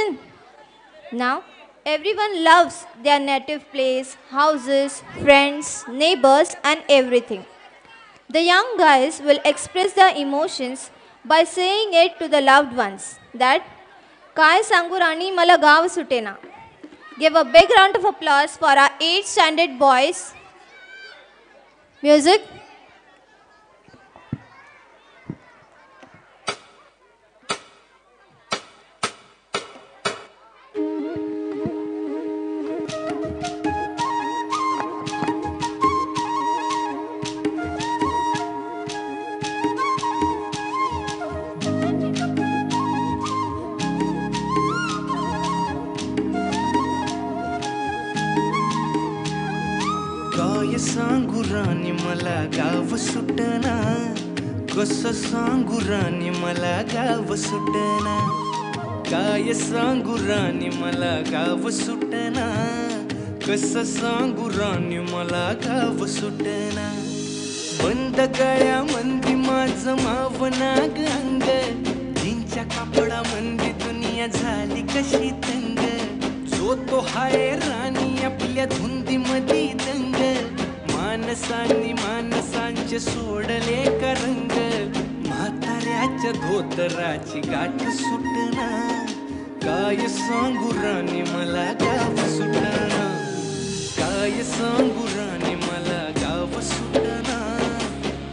Listen. Now, everyone loves their native place, houses, friends, neighbors, and everything. The young guys will express their emotions by saying it to the loved ones that काय सांगू राणी मला गाव सुटेना. Give a big round of applause for our 8th standard boys. Music. काय सांगू राणी मला गाव सुटना, कसं सांगू राणी मला गाव सुटना. काय सांगू राणी मला गाव सुटना, कसं सांगू राणी मला गाव सुटना. बंद गळ्यामंदी माझं मावनाग अंग, जीनच्या कापडामंदी दुनिया झाली कशी तंग. जो तो हाय राणी आपल्या धुंदीमधी दंग, मानसांनी मानसांचे सोडले का रंग. म्हाताऱ्याच्या धोतराची गाठ सुटना, काय सांगू राणी मला गाव सुटना. काय सांगू राणी मला गाव सुटना,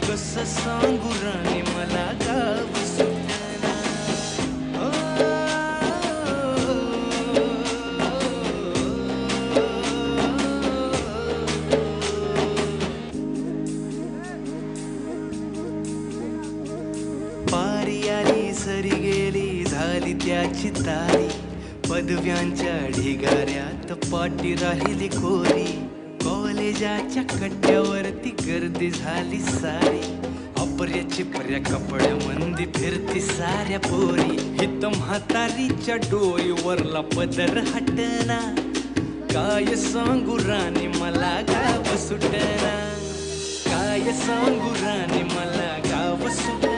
कसं सांगू राणी मला गाव सुटना. पारी आली सरी गेली झाली त्याची तारी, पदव्यांच्या ढिगाऱ्यात पाठी राहिली कोरी. कॉलेजाच्या कट्ट्यावरती गर्दी झाली सारी, अपऱ्याची पर्या कपड्यामंदी फिरती साऱ्या पोरी. हित म्हातारीच्या डोईवरला पदर हटना, काय सांगू राणी मला गाव सुटना. काय सांगू राणी मला गाव सुटना,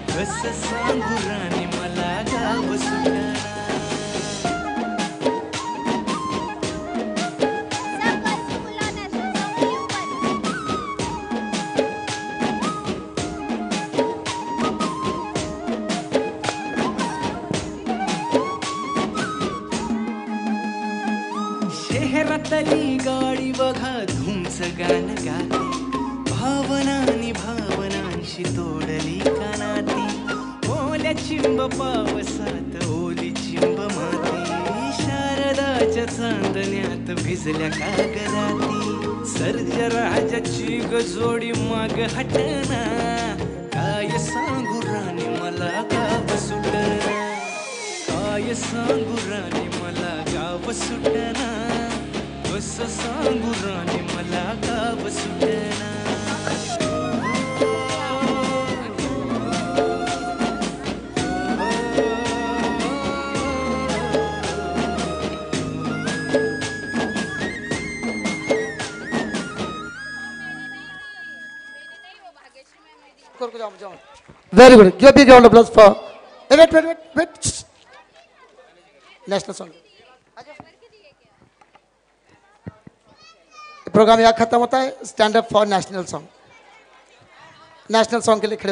कसं सांगू राणी मला गाव सुटना. शहरातली गाडी बघा धुमचं गाणं गाते, भावनांनी भावनांशी तोडली कानाती. ओल्या चिंब पावसात ओली चिंब माती, शारदाच्या चांदण्यात भिजल्या कागदाती. सर्जराजाची गजोडी माग हटना, काय सांगू राणी मला गाव सुटना. काय सांगू राणी मला गाव सुटना, कसं सांगू राणी मला गाव सुटना. Very good. Give a big round of applause for. Wait. National song. Program यहाँ खत्म होता है. Stand up for national song. National song के लिए खड़े